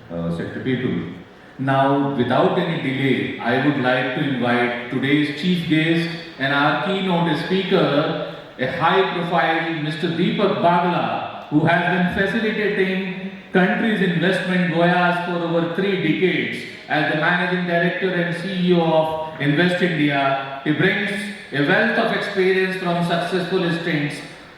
sector people. Now, without any delay, I would like to invite today's chief guest and our keynote speaker, a high-profile Mr. Deepak Bagla, who has been facilitating country's investment goyas for over 3 decades as the Managing Director and CEO of Invest India. He brings a wealth of experience from successful stints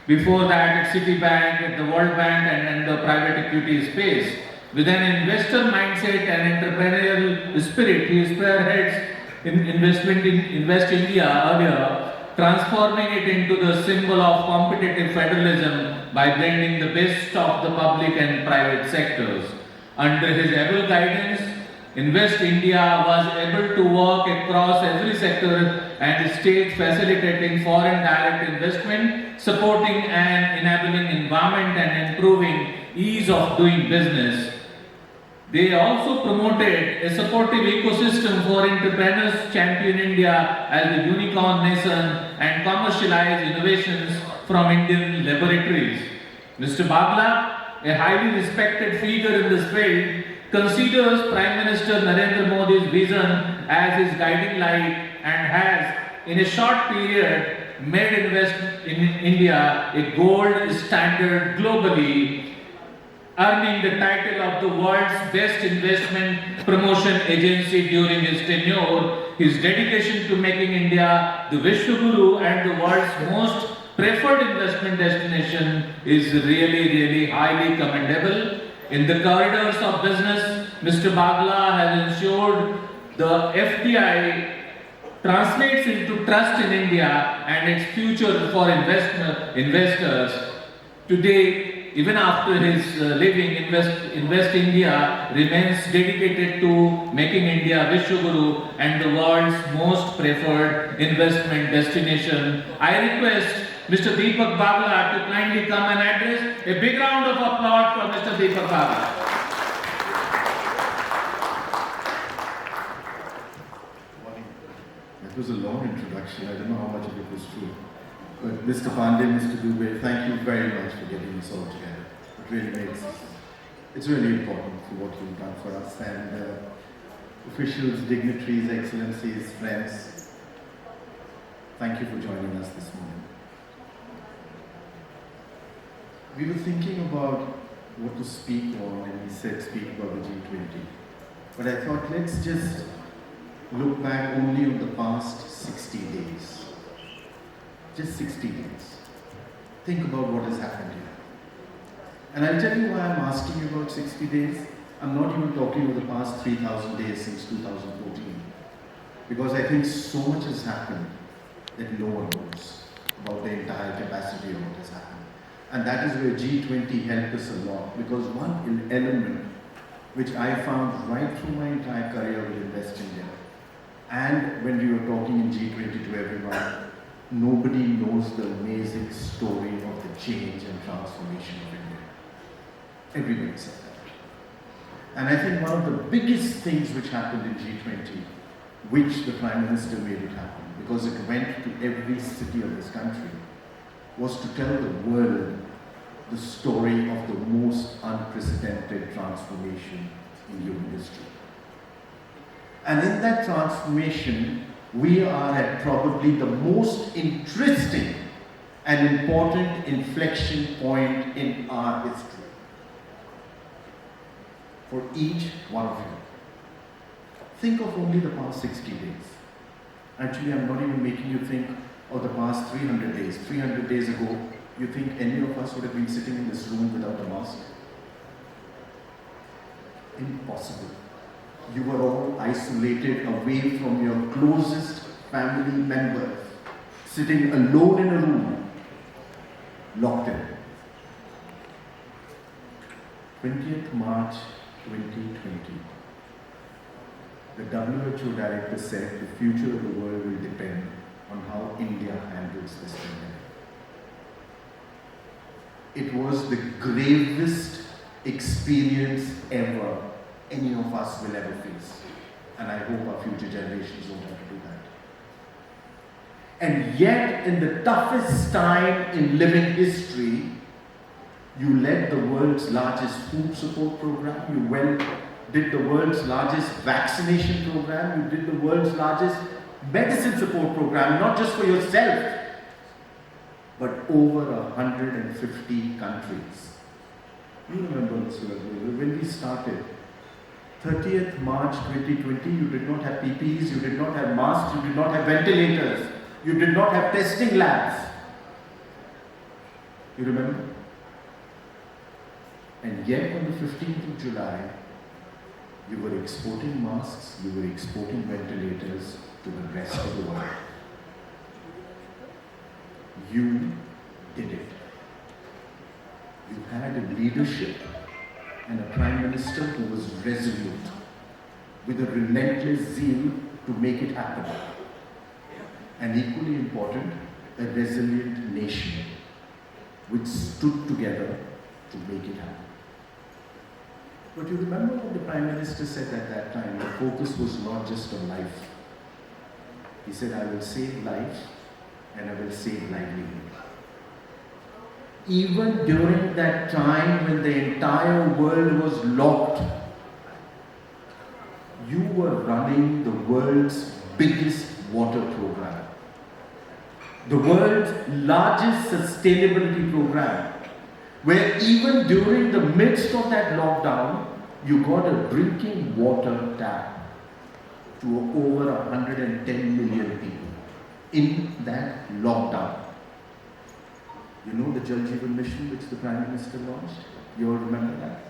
before that at Citibank, at the World Bank and the private equity space. With an investor mindset and entrepreneurial spirit, he spearheads investment in Invest India earlier, transforming it into the symbol of competitive federalism by blending the best of the public and private sectors. Under his able guidance, Invest India was able to work across every sector and state, facilitating foreign direct investment, supporting an enabling environment and improving ease of doing business. They also promoted a supportive ecosystem for entrepreneurs, champion India as the unicorn nation and commercialize innovations from Indian laboratories. Mr. Bagla, a highly respected figure in this field, considers Prime Minister Narendra Modi's vision as his guiding light and has, in a short period, made Invest in India a gold standard globally, earning the title of the world's best investment promotion agency during his tenure. His dedication to making India the Vishwaguru and the world's most preferred investment destination is really highly commendable. In the corridors of business, Mr. Bagla has ensured the FDI translates into trust in India and its future for investors. Today, even after his leaving, Invest India remains dedicated to making India Vishwaguru and the world's most preferred investment destination. I request Mr. Deepak Bagla to kindly come and address. A big round of applause for Mr. Deepak Bagla. That was a long introduction. I don't know how much of it was true. But Mr. Pandey, Mr. Dubey, thank you very much for getting this all together. It really makes, it's really important for what you've done for us. And officials, dignitaries, excellencies, friends, thank you for joining us this morning. We were thinking about what to speak on, and we said speak about the G20. But I thought, let's just look back only on the past 60 days. Just 60 days. Think about what has happened here. And I'll tell you why I'm asking you about 60 days. I'm not even talking about the past 3,000 days since 2014. Because I think so much has happened that no one knows about the entire capacity of what has happened. And that is where G20 helped us a lot. Because one element which I found right through my entire career with Invest India, and when we were talking in G20 to everyone, nobody knows the amazing story of the change and transformation of India. Everybody said that. And I think one of the biggest things which happened in G20, which the Prime Minister made it happen, because it went to every city of this country, was to tell the world the story of the most unprecedented transformation in human history. And in that transformation, we are at probably the most interesting and important inflection point in our history. For each one of you. Think of only the past 60 days. Actually, I'm not even making you think of the past 300 days. 300 days ago, you think any of us would have been sitting in this room without a mask? Impossible. You were all isolated away from your closest family members, sitting alone in a room, locked in. 20th March 2020. The WHO director said the future of the world will depend on how India handles this pandemic. It was the gravest experience ever any of us will ever face. And I hope our future generations won't have to do that. And yet, in the toughest time in living history, you led the world's largest food support program. You went did the world's largest vaccination program, you did the world's largest medicine support program, not just for yourself, but over 150 countries. You remember this when we started, 30th March 2020, you did not have PPEs, you did not have masks, you did not have ventilators, you did not have testing labs. You remember? And yet on the 15th of July, you were exporting masks, you were exporting ventilators to the rest of the world. You did it. You had a leadership and a Prime Minister who was resolute, with a relentless zeal to make it happen. And equally important, a resilient nation which stood together to make it happen. But you remember what the Prime Minister said at that time? The focus was not just on life. He said, I will save life and I will save livelihood. Even during that time when the entire world was locked, you were running the world's biggest water program, the world's largest sustainability program, where even during the midst of that lockdown, you got a drinking water tap to over 110 million people in that lockdown. You know the Jal Jeevan mission which the Prime Minister launched? You all remember that?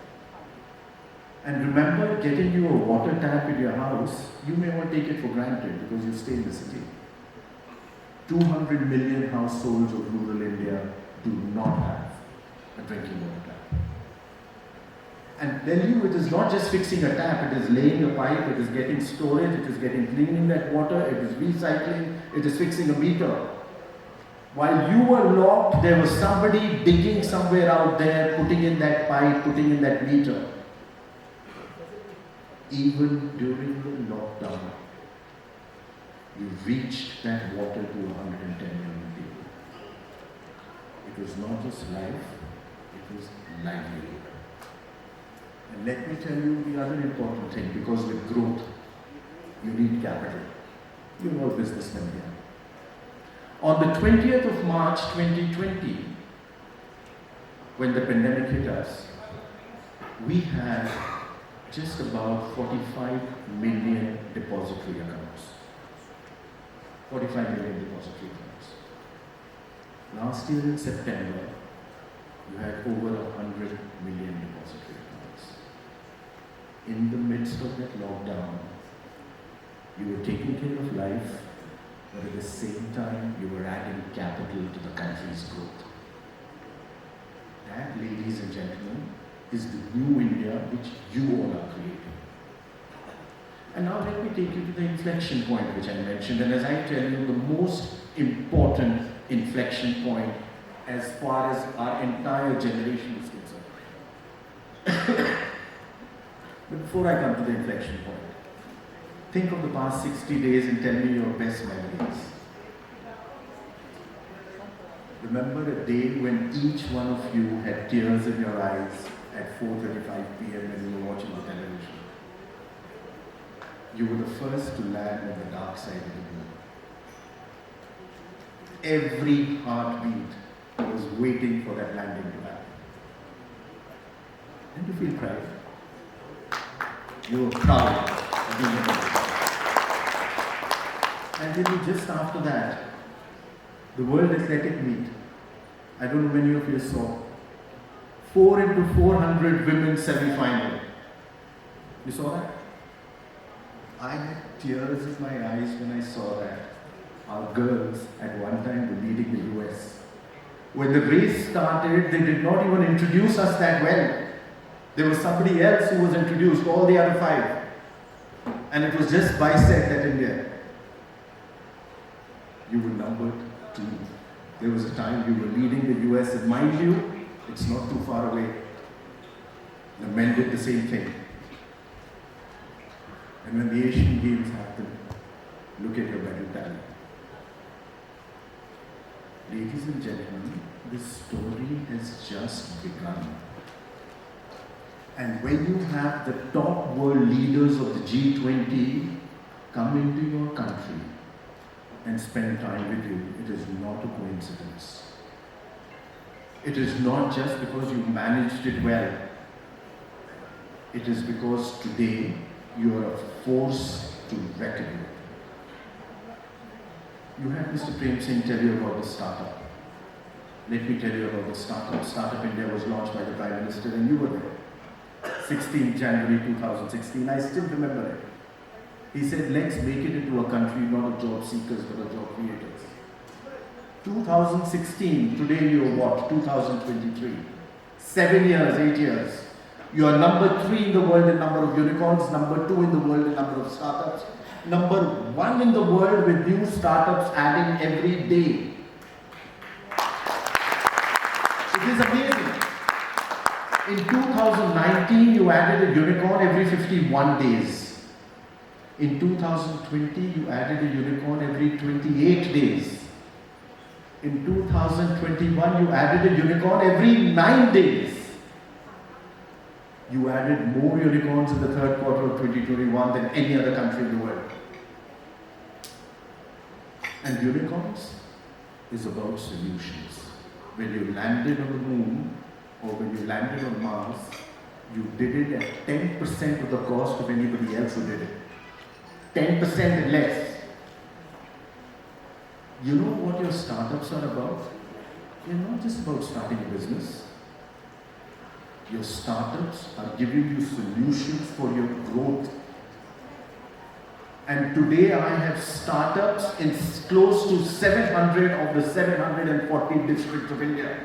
And remember, getting you a water tap in your house, you may not take it for granted because you stay in the city. 200 million households of rural India do not have a drinking water tap. And tell you, it is not just fixing a tap, it is laying a pipe, it is getting storage, it is getting cleaning that water, it is recycling, it is fixing a meter. While you were locked, there was somebody digging somewhere out there, putting in that pipe, putting in that meter. Even during the lockdown, you reached that water to 110 million people. It was not just life, it was livelihood. And let me tell you the other important thing, because with growth, you need capital. You're all businessmen here. On the 20th of March 2020, when the pandemic hit us, we had just about 45 million depository accounts. 45 million depository accounts. Last year in September, you had over 100 million depository accounts. In the midst of that lockdown, you were taking care of life, but at the same time, you were adding capital to the country's growth. That, ladies and gentlemen, is the new India which you all are creating. And now let me take you to the inflection point which I mentioned. And as I tell you, the most important inflection point as far as our entire generation is concerned. But before I come to the inflection point, think of the past 60 days and tell me your best memories. Remember a day when each one of you had tears in your eyes at 4:35 p.m. when you were watching the television. You were the first to land on the dark side of the moon. Every heartbeat was waiting for that landing to happen. Didn't you feel proud? You were proud of being a man. And then just after that, the World Athletic Meet, I don't know many of you saw, 4x400 women's semi-final. You saw that? I had tears in my eyes when I saw that. Our girls at one time were leading the US. When the race started, they did not even introduce us that well. There was somebody else who was introduced, all the other five. And it was just by said that India. You were numbered 2. There was a time you were leading the US, and mind you, it's not too far away. The men did the same thing. And when the Asian Games happened, look at your medal tally. Ladies and gentlemen, this story has just begun. And when you have the top world leaders of the G20 come into your country and spend time with you, it is not a coincidence. It is not just because you managed it well. It is because today you are a force to reckon with. You had Mr. Prem Singh tell you about the startup. Let me tell you about the startup. Startup India was launched by the Prime Minister and you were there. 16th January 2016, I still remember it. He said, let's make it into a country not of job seekers but of job creators. 2016, today you are what? 2023. 7 years, 8 years. You are number 3 in the world in number of unicorns, number 2 in the world in number of startups, number 1 in the world with new startups adding every day. It is amazing. In 2019, you added a unicorn every 51 days. In 2020, you added a unicorn every 28 days. In 2021, you added a unicorn every 9 days. You added more unicorns in the third quarter of 2021 than any other country in the world. And unicorns is about solutions. When you landed on the moon, or when you landed on Mars, you did it at 10% of the cost of anybody else who did it. 10% and less. You know what your startups are about? They're not just about starting a business. Your startups are giving you solutions for your growth. And today I have startups in close to 700 of the 740 districts of India.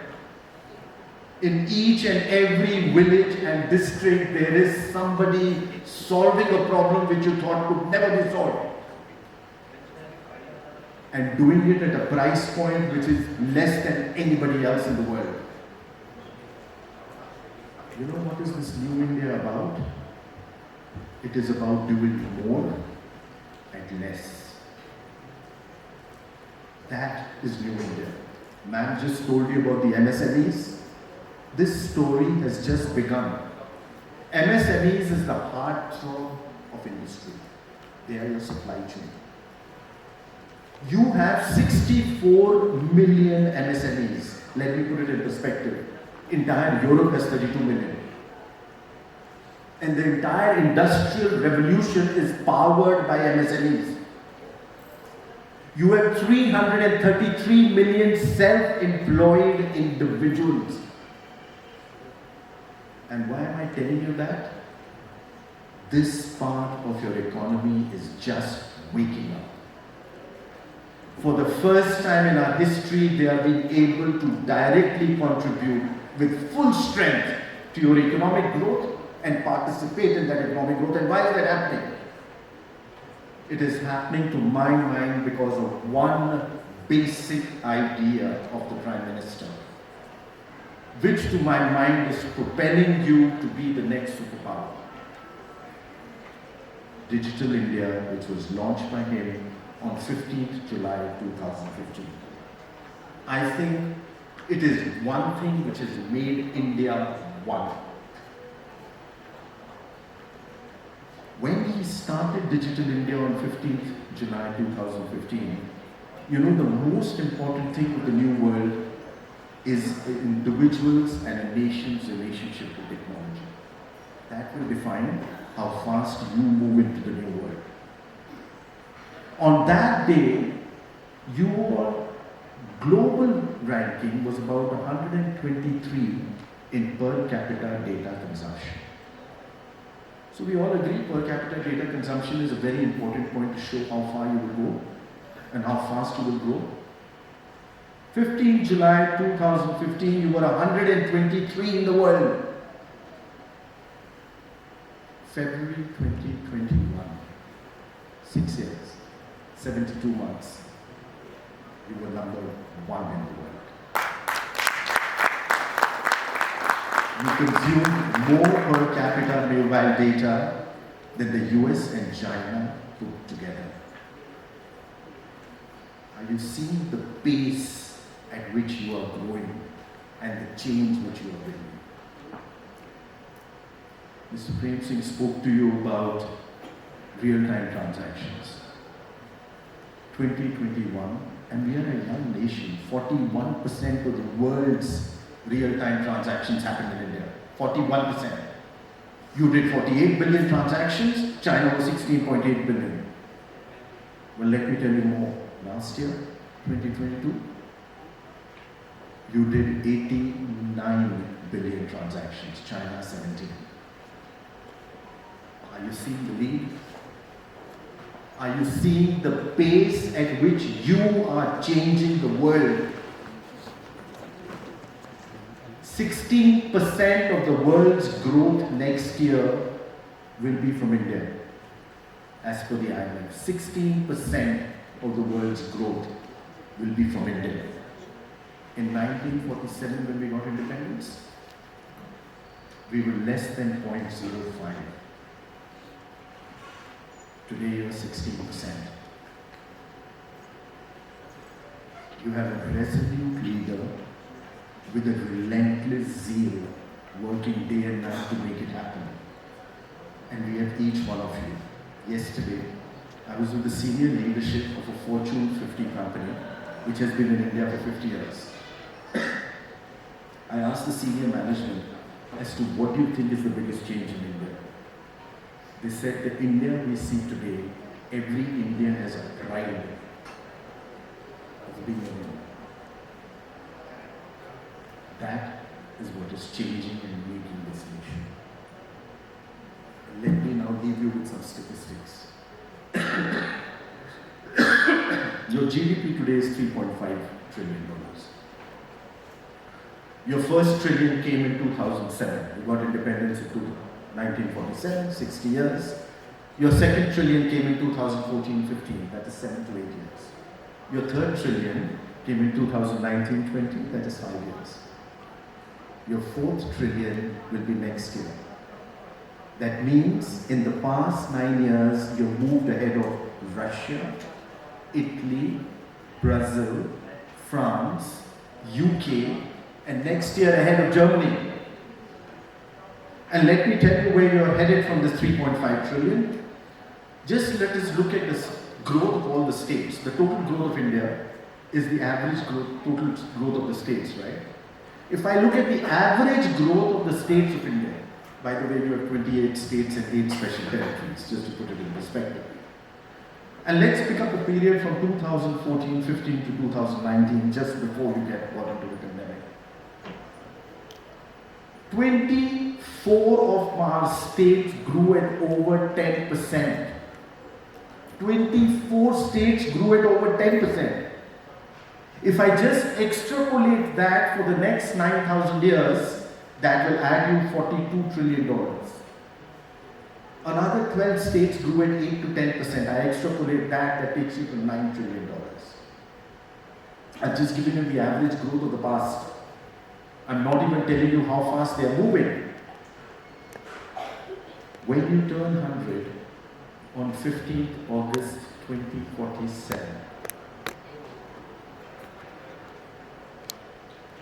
In each and every village and district, there is somebody solving a problem which you thought could never be solved. And doing it at a price point which is less than anybody else in the world. You know what is this new India about? It is about doing more and less. That is new India. Man just told you about the MSMEs. This story has just begun. MSMEs is the heartthrob of industry. They are your supply chain. You have 64 million MSMEs. Let me put it in perspective. Entire Europe has 32 million. And the entire industrial revolution is powered by MSMEs. You have 333 million self-employed individuals. And why am I telling you that? This part of your economy is just waking up. For the first time in our history, they are being able to directly contribute with full strength to your economic growth and participate in that economic growth. And why is that happening? It is happening to my mind because of one basic idea of the Prime Minister, which to my mind is propelling you to be the next superpower. Digital India, which was launched by him on 15th July 2015. I think it is one thing which has made India one. When he started Digital India on 15th July 2015, you know, the most important thing of the new world is individuals and a nation's relationship with technology. That will define how fast you move into the new world. On that day, your global ranking was about 123 in per capita data consumption. So we all agree per capita data consumption is a very important point to show how far you will go and how fast you will grow. 15 July 2015, you were 123 in the world. February 2021, 6 years, 72 months, you were number 1 in the world. You consume more per capita mobile data than the US and China put together. Are you seeing the pace at which you are growing and the change which you are bringing? Mr. Prem Singh spoke to you about real-time transactions. 2021, and we are a young nation. 41% of the world's real-time transactions happen in India. 41%. You did 48 billion transactions, China was 16.8 billion. Well, let me tell you more. Last year, 2022, you did 89 billion transactions, China 17. Are you seeing the lead? Are you seeing the pace at which you are changing the world? 16% of the world's growth next year will be from India, as per the IMF. 16% of the world's growth will be from India. In 1947, when we got independence, we were less than 0.05. Today you are 16%. You have a resolute leader with a relentless zeal, working day and night to make it happen. And we have each one of you. Yesterday, I was with the senior leadership of a Fortune 50 company, which has been in India for 50 years. I asked the senior management as to what do you think is the biggest change in India? They said the India we see today, every Indian has a pride of being an Indian. That is what is changing and making this nation. Let me now leave you with some statistics. Your GDP today is $3.5 trillion. Your first trillion came in 2007. You got independence in 1947, 60 years. Your second trillion came in 2014-15, that is 7 to 8 years. Your third trillion came in 2019-20, that is 5 years. Your fourth trillion will be next year. That means in the past 9 years, you've moved ahead of Russia, Italy, Brazil, France, UK, and next year ahead of Germany. And let me tell you where you're headed from this 3.5 trillion. Just let us look at this growth of all the states. The total growth of India is the average growth, total growth of the states, right? If I look at the average growth of the states of India, by the way, you have 28 states and 8 special territories, just to put it in perspective. And let's pick up a period from 2014-15 to 2019, just before we got into the pandemic. 24 of our states grew at over 10%. 24 states grew at over 10%. If I just extrapolate that for the next 9,000 years, that will add you $42 trillion. Another 12 states grew at 8 to 10%. I extrapolate that, that takes you to $9 trillion. I've just given you the average growth of the past. I'm not even telling you how fast they are moving. When you turn 100 on 15th August 2047,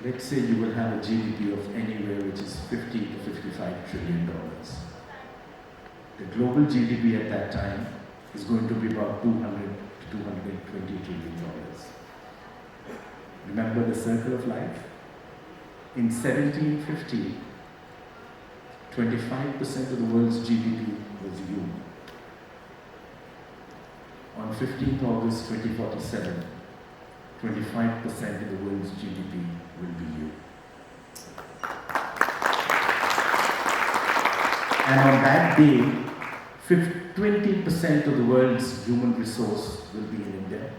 let's say you will have a GDP of anywhere which is $50 to $55 trillion. The global GDP at that time is going to be about $200 to $220 trillion. Remember the circle of life? In 1750, 25% of the world's GDP was you. On 15th August 2047, 25% of the world's GDP will be you. And on that day, 20% of the world's human resource will be in India.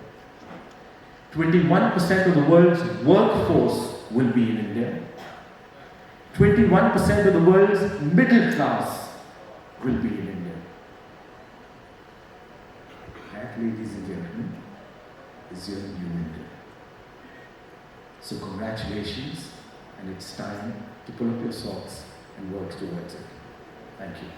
21% of the world's workforce will be in India. 21% of the world's middle class will be in India. That, ladies and gentlemen, is your new India. So congratulations, and it's time to pull up your socks and work towards it. Thank you.